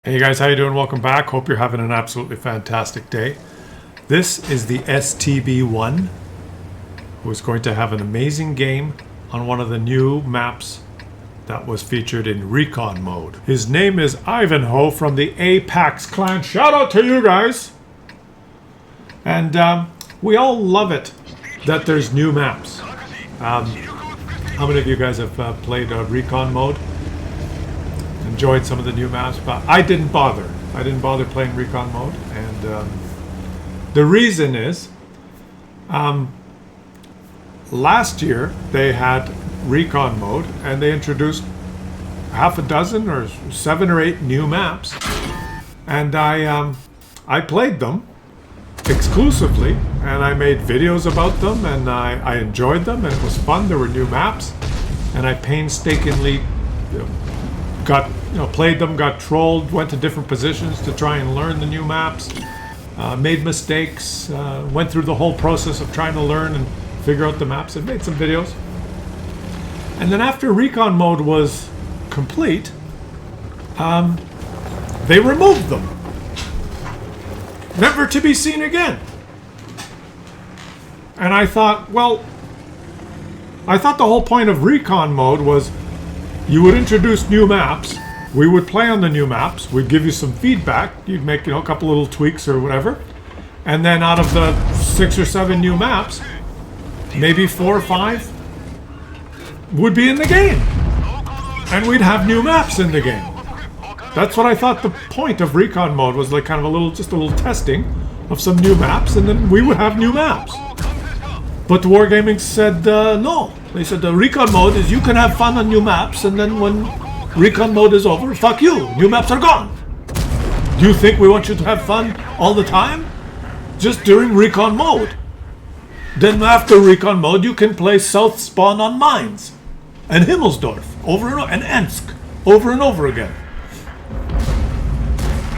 Hey guys, how you doing? Welcome back. Hope you're having an absolutely fantastic day. This is the STB1, who is going to have an amazing game on one of the new maps that was featured in Recon mode. His name is Ivanhoe from the Apex clan. Shout out to you guys! And we all love it that there's new maps. How many of you guys have played Recon mode? Enjoyed some of the new maps, but I didn't bother. I didn't bother playing Recon mode, and the reason is, last year they had Recon mode, and they introduced half a dozen or 7 or 8 new maps, and I played them exclusively, and I made videos about them, and I enjoyed them, and it was fun. There were new maps, and I painstakingly played them, got trolled, went to different positions to try and learn the new maps, made mistakes, went through the whole process of trying to learn and figure out the maps, and made some videos. And then after Recon mode was complete, they removed them. Never to be seen again. And I thought, well, the whole point of Recon mode was you would introduce new maps, we would play on the new maps, we'd give you some feedback, you'd make a couple little tweaks or whatever, and then out of the 6 or 7 new maps, maybe 4 or 5 would be in the game, and we'd have new maps in the game. That's what I thought the point of Recon mode was, like kind of just a little testing of some new maps, and then we would have new maps. But Wargaming said no. They said the Recon mode is you can have fun on new maps, and then when Recon mode is over, fuck you, new maps are gone. Do you think we want you to have fun all the time? Just during Recon mode. Then after Recon mode, you can play South Spawn on Mines, and Himmelsdorf, over and over, and Ensk, over and over again.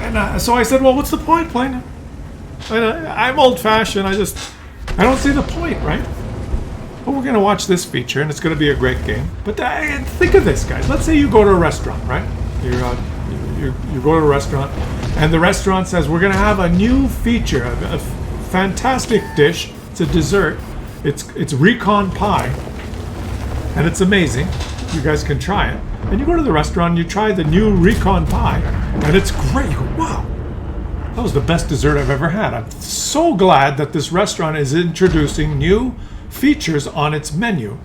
And so I said, well, what's the point playing it? I'm old-fashioned, I don't see the point, right? But we're going to watch this feature, and it's going to be a great game. But think of this, guys. Let's say you go to a restaurant, right? You go to a restaurant, and the restaurant says, we're going to have a new feature, a fantastic dish. It's a dessert. It's Recon pie, and it's amazing. You guys can try it. And you go to the restaurant, and you try the new Recon pie, and it's great. You go, wow. That was the best dessert I've ever had. I'm so glad that this restaurant is introducing new features on its menu.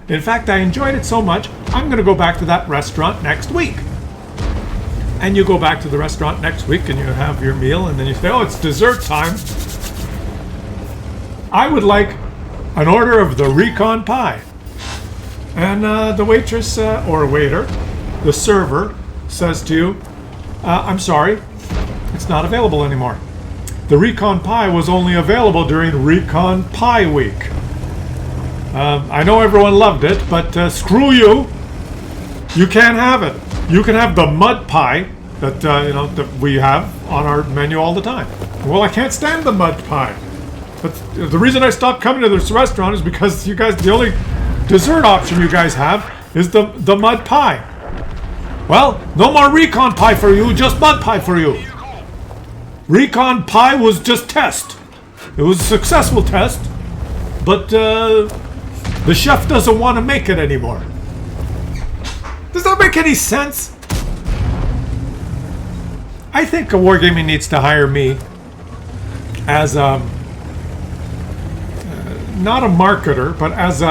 In fact, I enjoyed it so much, I'm going to go back to that restaurant next week. And you go back to the restaurant next week and you have your meal, and then you say, oh, it's dessert time. I would like an order of the Recon pie. And the waitress or waiter, the server, says to you, I'm sorry, it's not available anymore. The Recon pie was only available during Recon Pie Week. I know everyone loved it, but screw you. You can't have it. You can have the mud pie that that we have on our menu all the time. Well, I can't stand the mud pie. But the reason I stopped coming to this restaurant is because you guys, the only dessert option you guys have is the mud pie. Well, no more Recon pie for you, just mud pie for you. Recon pie was just test. It was a successful test, but the chef doesn't want to make it anymore. Does that make any sense? I think Wargaming needs to hire me as not a marketer, but as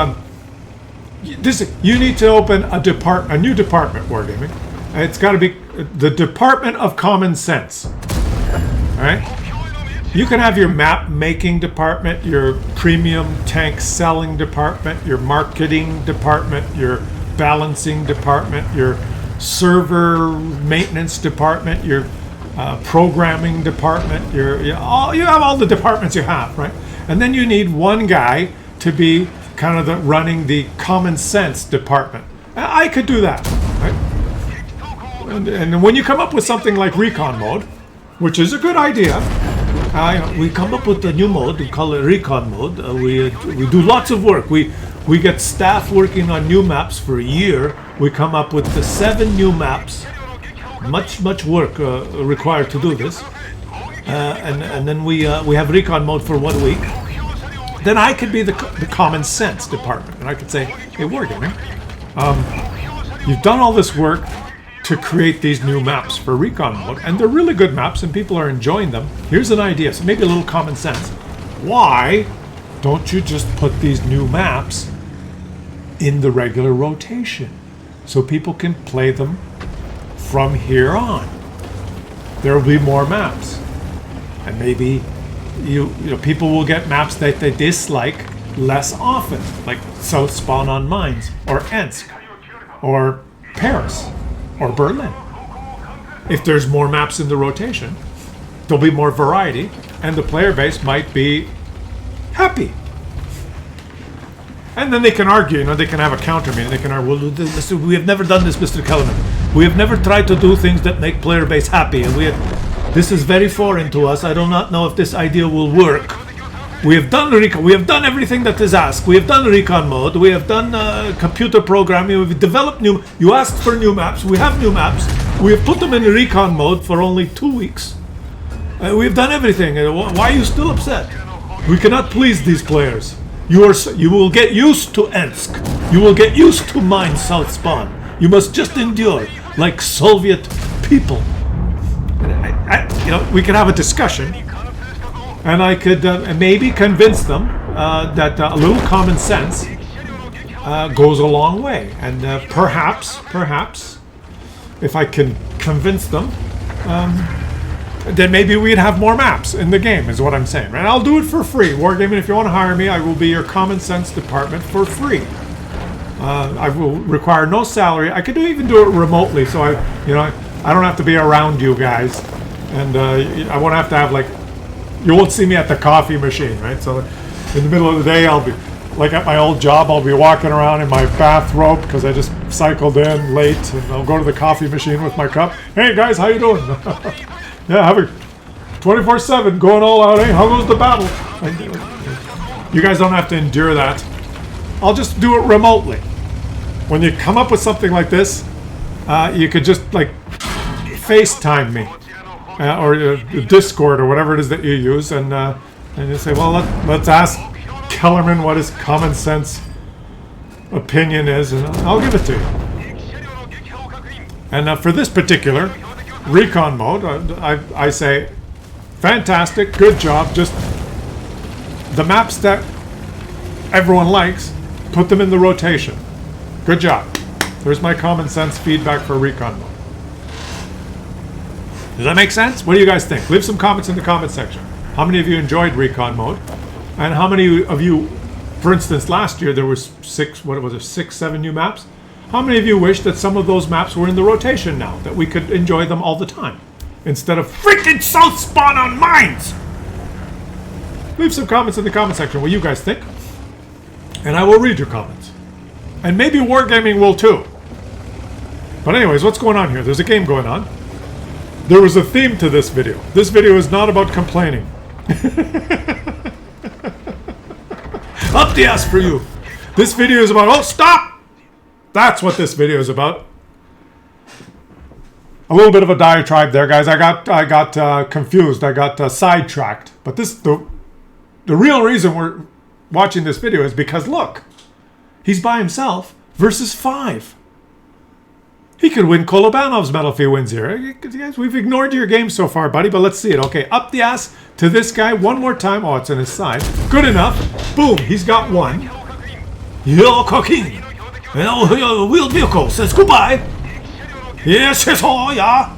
you need to open a new department, Wargaming. It's got to be the Department of Common Sense. All right? You can have your map making department, your premium tank selling department, your marketing department, your balancing department, your server maintenance department, your programming department, you have all the departments you have, right? And then you need one guy to be kind of running the common sense department. I could do that, right? And when you come up with something like Recon mode, which is a good idea, we come up with a new mode. We call it Recon mode. We do lots of work. We get staff working on new maps for a year. We come up with the 7 new maps much work required to do this. And then we have recon mode for 1 week. Then I could be the common sense department, and I could say, hey, Wargaming, you've done all this work to create these new maps for recon mode, and they're really good maps, and people are enjoying them. Here's an idea, so maybe a little common sense. Why don't you just put these new maps in the regular rotation so people can play them from here on? There will be more maps, and maybe you know people will get maps that they dislike less often, like South Spawn on Mines, or Ensk, or Paris, or Berlin. If there's more maps in the rotation, there'll be more variety, and the player base might be happy. And then they can argue, you know, they can have a counter meeting. They can argue, well, we have never done this, Mr. Kellerman. We have never tried to do things that make player base happy, and this is very foreign to us. I do not know if this idea will work. We have done recon. We have done everything that is asked. We have done recon mode. We have done computer programming. We've developed new. You asked for new maps. We have new maps. We have put them in recon mode for only 2 weeks. We have done everything. Why are you still upset? We cannot please these players. You will get used to Ensk. You will get used to Mine South Spawn. You must just endure, like Soviet people. You know, we could have a discussion, and I could maybe convince them that a little common sense goes a long way, and perhaps, if I can convince them, then maybe we'd have more maps in the game, is what I'm saying. Right? I'll do it for free. Wargaming, if you want to hire me, I will be your common sense department for free. I will require no salary. I could even do it remotely, so I don't have to be around you guys, and I won't have to have you won't see me at the coffee machine, right? So in the middle of the day, I'll be like at my old job. I'll be walking around in my bathrobe because I just cycled in late, and I'll go to the coffee machine with my cup. Hey guys, how you doing? Yeah, have a 24/7 going all out. Hey, how goes the battle? You guys don't have to endure that. I'll just do it remotely. When you come up with something like this, you could just FaceTime me or Discord or whatever it is that you use, and you say, well, let's ask Kellerman what his common sense opinion is, and I'll give it to you. And for this particular recon mode, I say, fantastic, good job. Just the maps that everyone likes, put them in the rotation. Good job. There's my common sense feedback for recon mode. Does that make sense? What do you guys think? Leave some comments in the comment section. How many of you enjoyed recon mode? And how many of you, for instance, last year there was 7 new maps? How many of you wish that some of those maps were in the rotation now, that we could enjoy them all the time, instead of freaking South Spawn on Mines? Leave some comments in the comment section what you guys think, and I will read your comments. And maybe Wargaming will too. But anyways, what's going on here? There's a game going on. There was a theme to this video. This video is not about complaining. Up the ass for you. This video is about, oh, stop! That's what this video is about. A little bit of a diatribe there, guys. I got confused. I got sidetracked. But the real reason we're watching this video is because, look, he's by himself versus 5. He could win Kolobanov's medal if he wins here. Guys, we've ignored your game so far, buddy, but let's see it. Okay, up the ass to this guy one more time. Oh, it's on his side. Good enough. Boom, he's got one. You're cooking. Wheeled vehicle says goodbye. Yes, oh, yeah.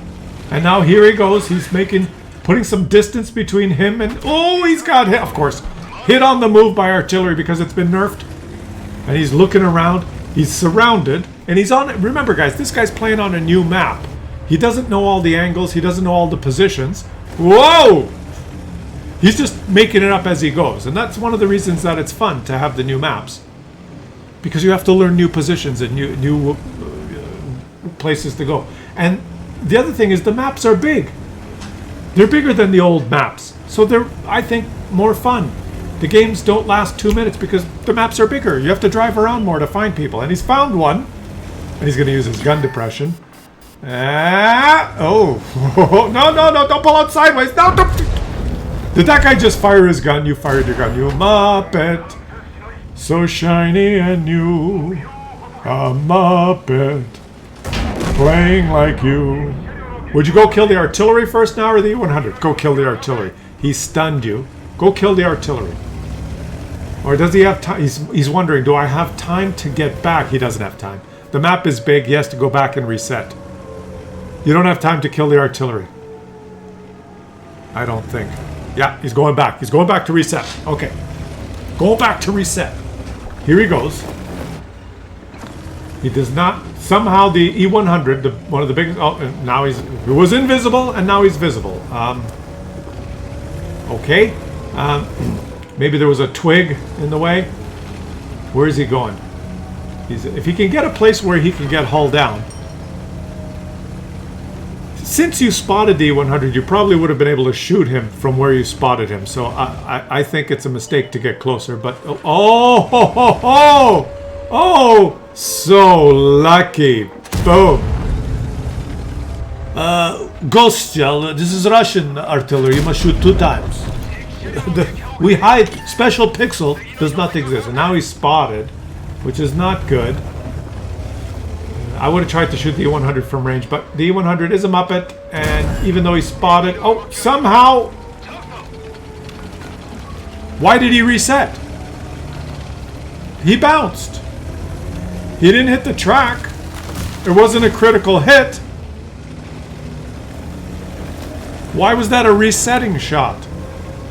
And now here he goes. He's putting some distance between him and... Oh, he's got hit. Of course, hit on the move by artillery because it's been nerfed. And he's looking around. He's surrounded. And he's on... Remember, guys, this guy's playing on a new map. He doesn't know all the angles. He doesn't know all the positions. Whoa! He's just making it up as he goes. And that's one of the reasons that it's fun to have the new maps. Because you have to learn new positions and new places to go. And the other thing is the maps are big. They're bigger than the old maps. So they're, I think, more fun. The games don't last 2 minutes because the maps are bigger. You have to drive around more to find people. And he's found one. And he's going to use his gun depression. Oh. No, no, no, don't pull out sideways. No, don't. Did that guy just fire his gun? You fired your gun. You Muppet. So shiny and new. A Muppet. Playing like you. Would you go kill the artillery first now or the E-100? Go kill the artillery. He stunned you. Go kill the artillery. Or does he have time? He's wondering, do I have time to get back? He doesn't have time. The map is big. He has to go back and reset. You don't have time to kill the artillery. I don't think. Yeah, he's going back. He's going back to reset. Okay. Go back to reset. Here he goes. He does not... Somehow the E-100, one of the biggest... Oh, now he was invisible, and now he's visible. Okay. Maybe there was a twig in the way. Where is he going? If he can get a place where he can get hull down... Since you spotted the E-100, you probably would have been able to shoot him from where you spotted him. So I think it's a mistake to get closer. But oh, so lucky. Boom. Ghost shell. This is Russian artillery. You must shoot 2 times. We hide. Special pixel does not exist. And now he's spotted, which is not good. I would have tried to shoot the E-100 from range, but the E-100 is a Muppet, and even though he's spotted... Oh, somehow... Why did he reset? He bounced. He didn't hit the track. It wasn't a critical hit. Why was that a resetting shot?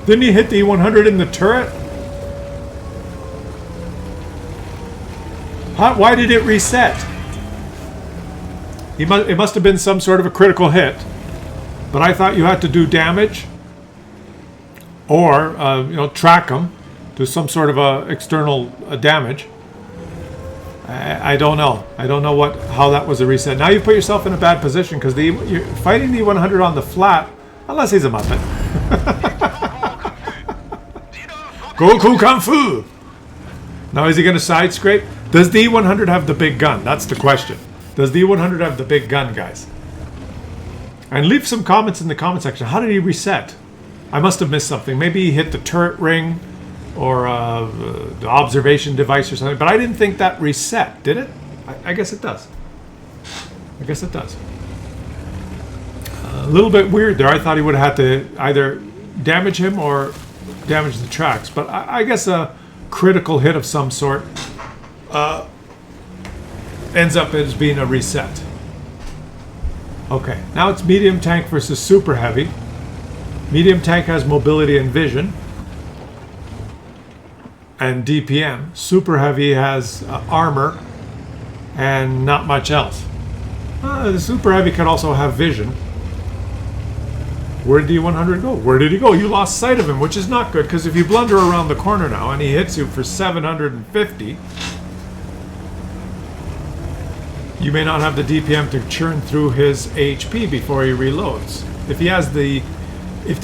Didn't he hit the E-100 in the turret? Why did it reset? It must have been some sort of a critical hit, but I thought you had to do damage or track them, do some sort of a external damage. I don't know. I don't know how that was a reset. Now you put yourself in a bad position because you're fighting the 100 on the flat, unless he's a Muppet. Goku Kung Fu. Now is he going to side scrape? Does the E-100 have the big gun? That's the question. Does the E-100 have the big gun, guys? And leave some comments in the comment section. How did he reset? I must have missed something. Maybe he hit the turret ring or the observation device or something. But I didn't think that reset, did it? I guess it does. I guess it does. A little bit weird there. I thought he would have had to either damage him or damage the tracks. But I guess a critical hit of some sort ends up as being a reset. Okay, now it's medium tank versus super heavy. Medium tank has mobility and vision and DPM. Super heavy has armor and not much else. The super heavy can also have vision. Where did the 100 go? Where did he go? You lost sight of him, which is not good, because if you blunder around the corner now and he hits you for 750, you may not have the DPM to churn through his HP before he reloads. If the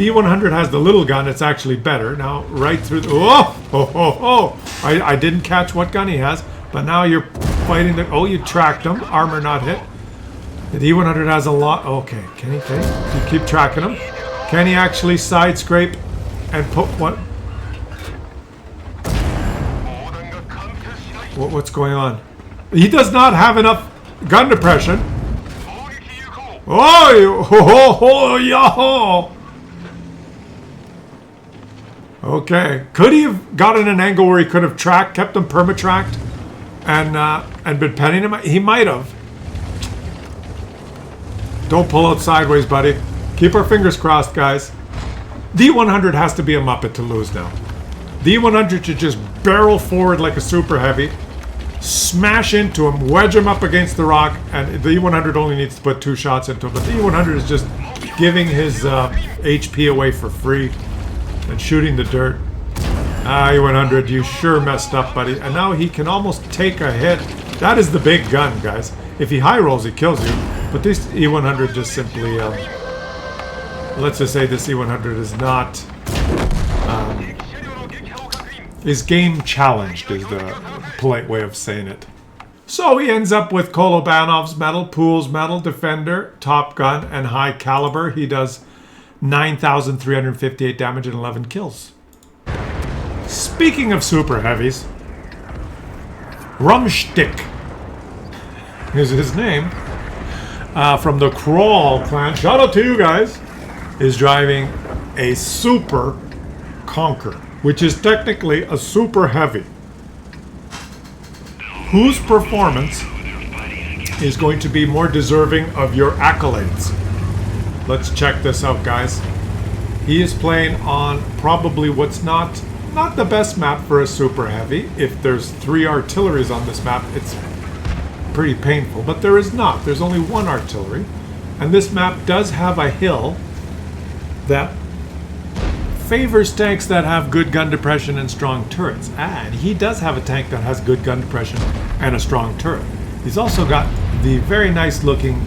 E-100 has the little gun, it's actually better. Now, right through the... I didn't catch what gun he has, but now you're fighting the... Oh, you tracked him. Armor not hit. The E-100 has a lot... Okay, can he... You keep tracking him. Can he actually side scrape and put what... What's going on? He does not have enough gun depression. Okay. Could he have gotten an angle where he could have kept him perma-tracked and been penning him? He might have. Don't pull out sideways, buddy. Keep our fingers crossed, guys. The E-100 has to be a Muppet to lose now. The E-100 should just barrel forward like a super heavy, smash into him, wedge him up against the rock, and the E-100 only needs to put 2 shots into him. But the E-100 is just giving his HP away for free and shooting the dirt. E-100, you sure messed up, buddy. And now he can almost take a hit. That is the big gun, guys. If he high rolls, he kills you. But this E-100 just simply... let's just say this E-100 is not... is game challenged, is the polite way of saying it. So he ends up with Kolobanov's medal, Pool's medal, Defender, Top Gun, and High Caliber. He does 9,358 damage and 11 kills. Speaking of super heavies, Rumstick is his name. From the Crawl clan, shout out to you guys, is driving a super Conq, which is technically a super heavy, whose performance is going to be more deserving of your accolades. Let's check this out, guys. He is playing on probably what's not the best map for a super heavy. If there's 3 artilleries on this map, it's pretty painful, but there is not. There's only 1 artillery, and this map does have a hill that favors tanks that have good gun depression and strong turrets. And he does have a tank that has good gun depression and a strong turret. He's also got the very nice looking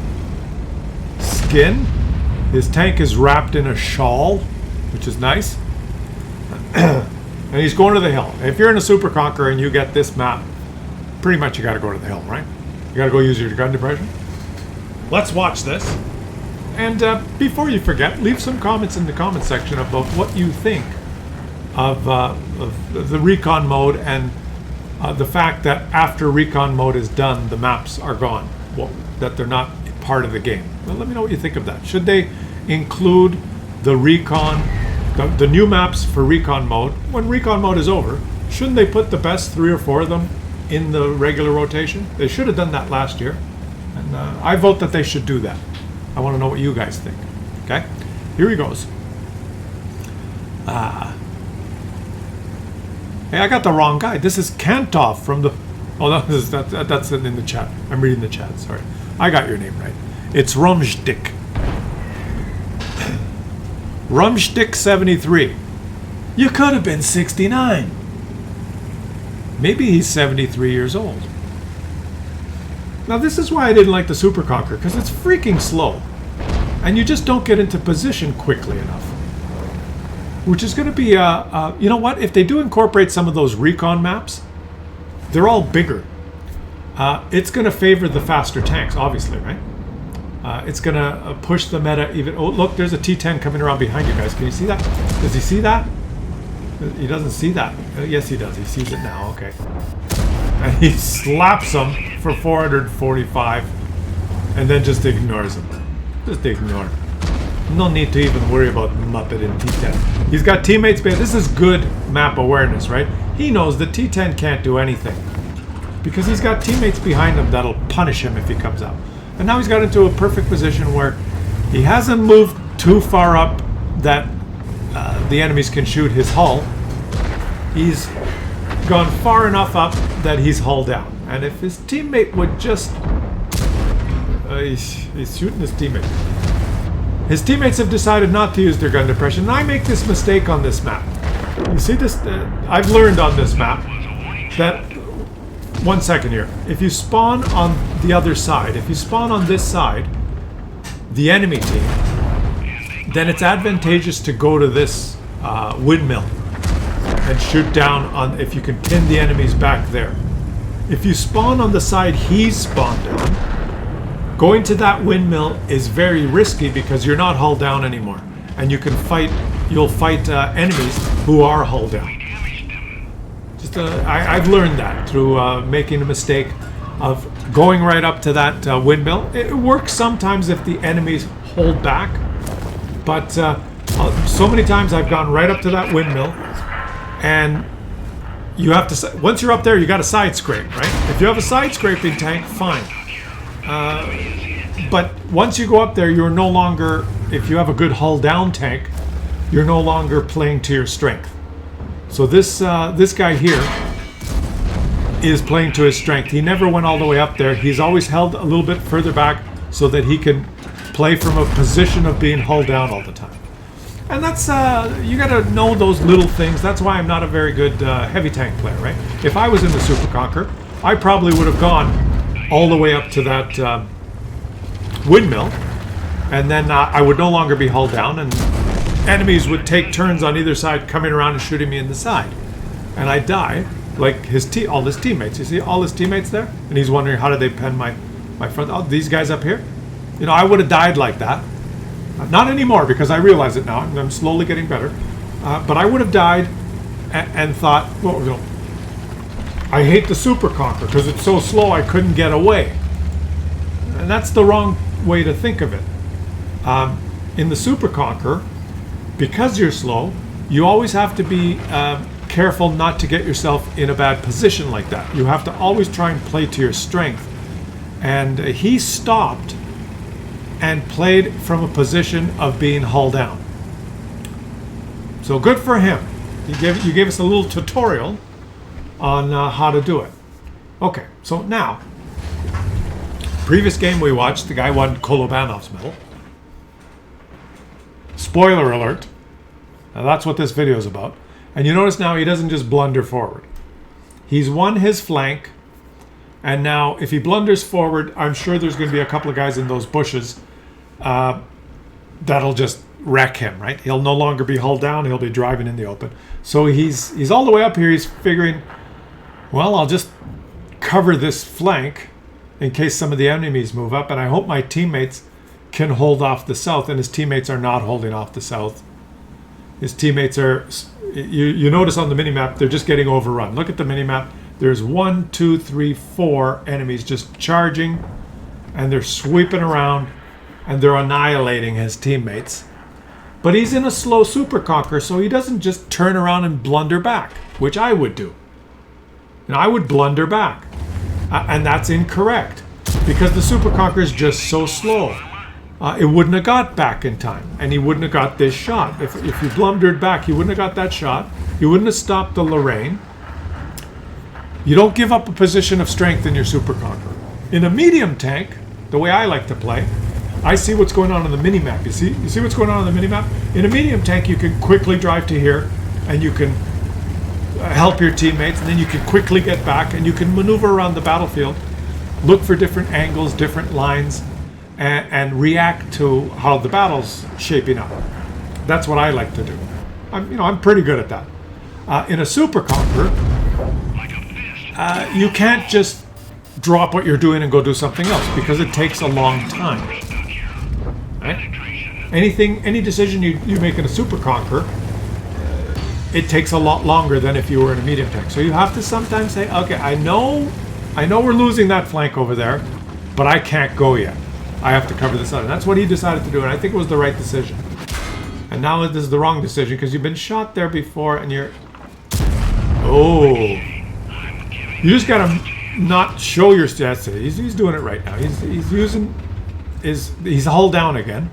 skin. His tank is wrapped in a shawl, which is nice. And he's going to the hill. If you're in a Super Conq and you get this map, pretty much you got to go to the hill, right? You got to go use your gun depression. Let's watch this. And before you forget, leave some comments in the comment section about what you think of the Recon mode and the fact that after Recon mode is done, the maps are gone. Well, that they're not part of the game. Well, let me know what you think of that. Should they include the Recon, the new maps for Recon mode when Recon mode is over? Shouldn't they put the best 3 or 4 of them in the regular rotation? They should have done that last year. And I vote that they should do that. I want to know what you guys think. Okay, here he goes. Hey, I got the wrong guy. This is Kantov from the... Oh, that's in the chat. I'm reading the chat, sorry. I got your name right. It's Rumstick. Rumstick 73. You could have been 69. Maybe he's 73 years old. Now this is why I didn't like the Super Conq, because it's freaking slow. And you just don't get into position quickly enough. Which is going to be, you know what? If they do incorporate some of those Recon maps, they're all bigger. It's going to favor the faster tanks, obviously, right? It's going to push the meta even... Oh, look, there's a T-10 coming around behind you guys. Can you see that? Does he see that? He doesn't see that. Yes, he does. He sees it now. Okay. And he slaps him for 445 and then just ignores him. Just ignore. No need to even worry about Muppet and T-10. He's got teammates behind. This is good map awareness, right? He knows that T-10 can't do anything because he's got teammates behind him that'll punish him if he comes out. And now he's got into a perfect position where he hasn't moved too far up that the enemies can shoot his hull. He's gone far enough up that he's hull down. And if his teammate would just... he's shooting his teammate. His teammates have decided not to use their gun depression. And I make this mistake on this map. You see this? I've learned on this map that... One second here. If you spawn on the other side, if you spawn on this side, the enemy team, then it's advantageous to go to this windmill and shoot down on, if you can pin the enemies back there. If you spawn on the side he's spawned on, going to that windmill is very risky because you're not hull down anymore. And you can fight, you'll fight enemies who are hull down. I've learned that through making a mistake of going right up to that windmill. It works sometimes if the enemies hold back, but so many times I've gone right up to that windmill, and you have to, once you're up there, you got to side scrape, right? If you have a side scraping tank, fine. But once you go up there, you're no longer, if you have a good hull down tank, you're no longer playing to your strength. So this guy here is playing to his strength. He never went all the way up there. He's always held a little bit further back so that he can play from a position of being hull down all the time. And that's, you gotta know those little things. That's why I'm not a very good heavy tank player, right? If I was in the Super Conq, I probably would have gone all the way up to that windmill, and then I would no longer be hull down, and enemies would take turns on either side coming around and shooting me in the side. And I'd die, like all his teammates. You see all his teammates there? And he's wondering, how did they pen my front? Oh, these guys up here? You know, I would have died like that. Not anymore, because I realize it now, and I'm slowly getting better. But I would have died and thought, well, you know, I hate the Super Conq because it's so slow I couldn't get away. And that's the wrong way to think of it. In the Super Conq, because you're slow, you always have to be careful not to get yourself in a bad position like that. You have to always try and play to your strength. And he stopped and played from a position of being hull down. So good for him. You gave us a little tutorial on how to do it. Okay, so now, previous game we watched, the guy won Kolobанов's medal. Spoiler alert. Now that's what this video is about. And you notice now he doesn't just blunder forward. He's won his flank, and now if he blunders forward, I'm sure there's going to be a couple of guys in those bushes that'll just wreck him, right? He'll no longer be hull down, he'll be driving in the open. So he's all the way up here, he's figuring, well, I'll just cover this flank in case some of the enemies move up, and I hope my teammates can hold off the south, and his teammates are not holding off the south. His teammates are, you notice on the minimap, they're just getting overrun. Look at the minimap. There's 1, 2, 3, 4 enemies just charging, and they're sweeping around, and they're annihilating his teammates. But he's in a slow Super Conq, so he doesn't just turn around and blunder back, which I would do. And I would blunder back. And that's incorrect, because the Super Conq is just so slow. It wouldn't have got back in time, and he wouldn't have got this shot. If you blundered back, he wouldn't have got that shot. He wouldn't have stopped the Lorraine. You don't give up a position of strength in your Super Conq. In a medium tank, the way I like to play, I see what's going on the minimap. You see what's going on the minimap? In a medium tank, you can quickly drive to here, and you can help your teammates, and then you can quickly get back, and you can maneuver around the battlefield, look for different angles, different lines, and react to how the battle's shaping up. That's what I like to do. I'm pretty good at that. In a Super Conq, you can't just drop what you're doing and go do something else, because it takes a long time. Right? Any decision you make in a Super Conq, it takes a lot longer than if you were in a medium tank. So you have to sometimes say, okay, I know we're losing that flank over there, but I can't go yet. I have to cover this out. And that's what he decided to do, and I think it was the right decision. And now this is the wrong decision, because you've been shot there before, and you're... Oh. You just gotta not show your stats. He's doing it right now. He's using... He's hull down again.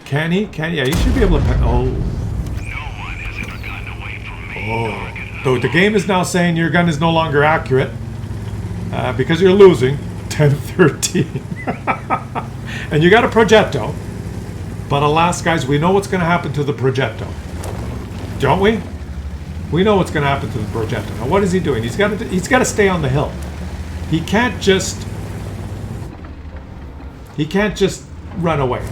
Can he? Yeah, you should be able to... Oh. So the game is now saying your gun is no longer accurate because you're losing 10-13. And you got a Progetto. But alas, guys, we know what's going to happen to the Progetto. Don't we? We know what's going to happen to the Progetto. Now, what is he doing? He's got to stay on the hill. He can't just run away.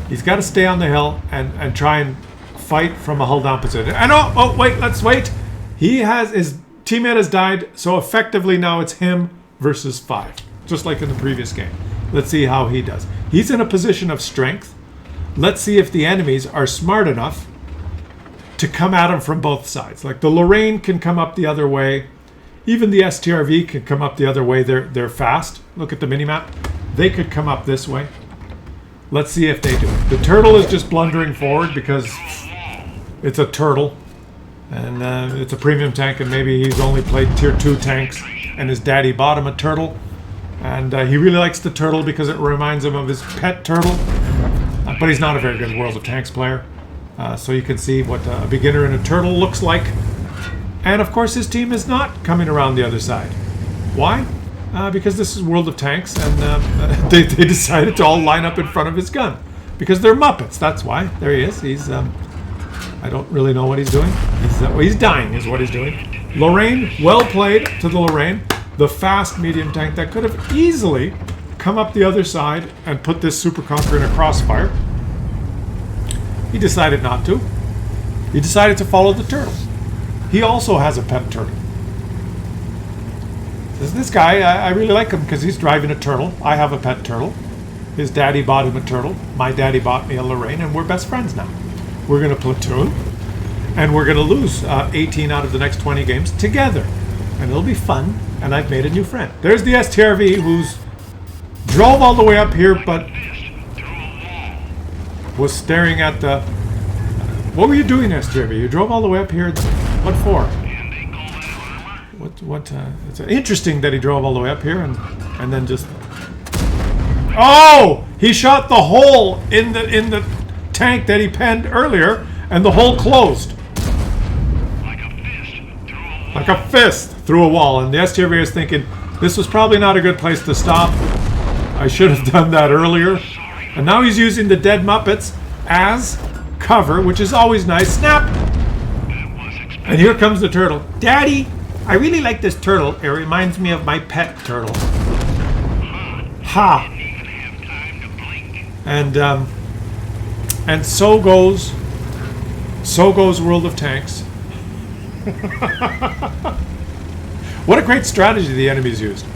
He's got to stay on the hill and try and fight from a hull down position. And wait, let's wait. His teammate has died, so effectively now it's him versus 5, just like in the previous game. Let's see how he does. He's in a position of strength. Let's see if the enemies are smart enough to come at him from both sides. Like the Lorraine can come up the other way. Even the STRV can come up the other way. They're fast. Look at the minimap. They could come up this way. Let's see if they do it. The turtle is just blundering forward because it's a turtle. And it's a premium tank, and maybe he's only played tier 2 tanks, and his daddy bought him a turtle. And he really likes the turtle because it reminds him of his pet turtle. But he's not a very good World of Tanks player. So you can see what a beginner in a turtle looks like. And of course his team is not coming around the other side. Why? Because this is World of Tanks, and they decided to all line up in front of his gun. Because they're Muppets, that's why. There he is. He's, I don't really know what he's doing. He's dying is what he's doing. Lorraine, well played to the Lorraine. The fast medium tank that could have easily come up the other side and put this Super Conq in a crossfire. He decided not to. He decided to follow the turtle. He also has a pet turtle. this guy, I really like him because he's driving a turtle. I have a pet turtle. His daddy bought him a turtle. My daddy bought me a Lorraine, and we're best friends now. We're going to platoon, and we're going to lose 18 out of the next 20 games together. And it'll be fun, and I've made a new friend. There's the STRV who's drove all the way up here, but was staring at the... What were you doing, STRV? You drove all the way up here. What for? It's interesting that he drove all the way up here and then just... Oh! He shot the hole in the tank that he penned earlier, and the hole closed. Like a fist through a wall. And the STRV is thinking, this was probably not a good place to stop. I should have done that earlier. And now he's using the dead Muppets as cover, which is always nice. Snap! And here comes the turtle. Daddy, I really like this turtle. It reminds me of my pet turtle. Ha! And so goes World of Tanks. What a great strategy the enemies used,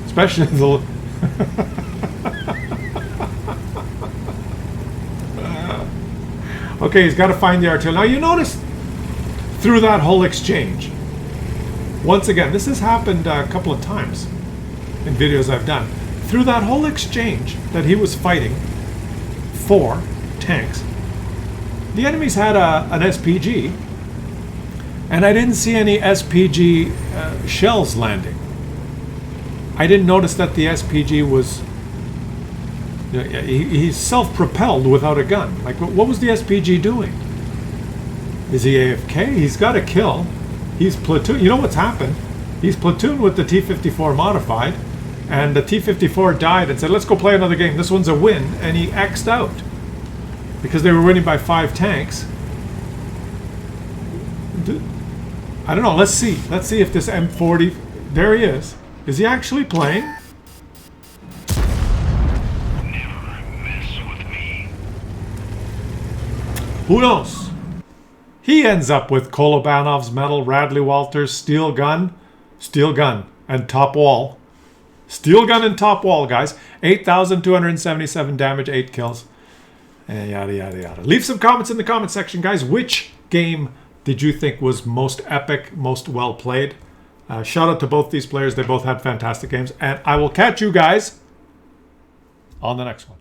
especially the. Okay, he's got to find the artillery. Now you notice through that whole exchange. Once again, this has happened a couple of times in videos I've done. Through that whole exchange that he was fighting for tanks, the enemies had an SPG, and I didn't see any SPG shells landing. I didn't notice that the SPG was... He's self-propelled without a gun. Like, what was the SPG doing? Is he AFK? He's got a kill. He's platoon. You know what's happened? He's platooned with the T-54 modified, and the T-54 died and said, let's go play another game. This one's a win. And he X'd out because they were winning by 5 tanks. I don't know. Let's see. Let's see if this M40... There he is. Is he actually playing? Who knows? He ends up with Kolobanov's medal, Radley Walters, steel gun, and top wall. Steel gun and top wall, guys. 8,277 damage, 8 kills. And yada, yada, yada. Leave some comments in the comment section, guys. Which game did you think was most epic, most well played? Shout out to both these players. They both had fantastic games. And I will catch you guys on the next one.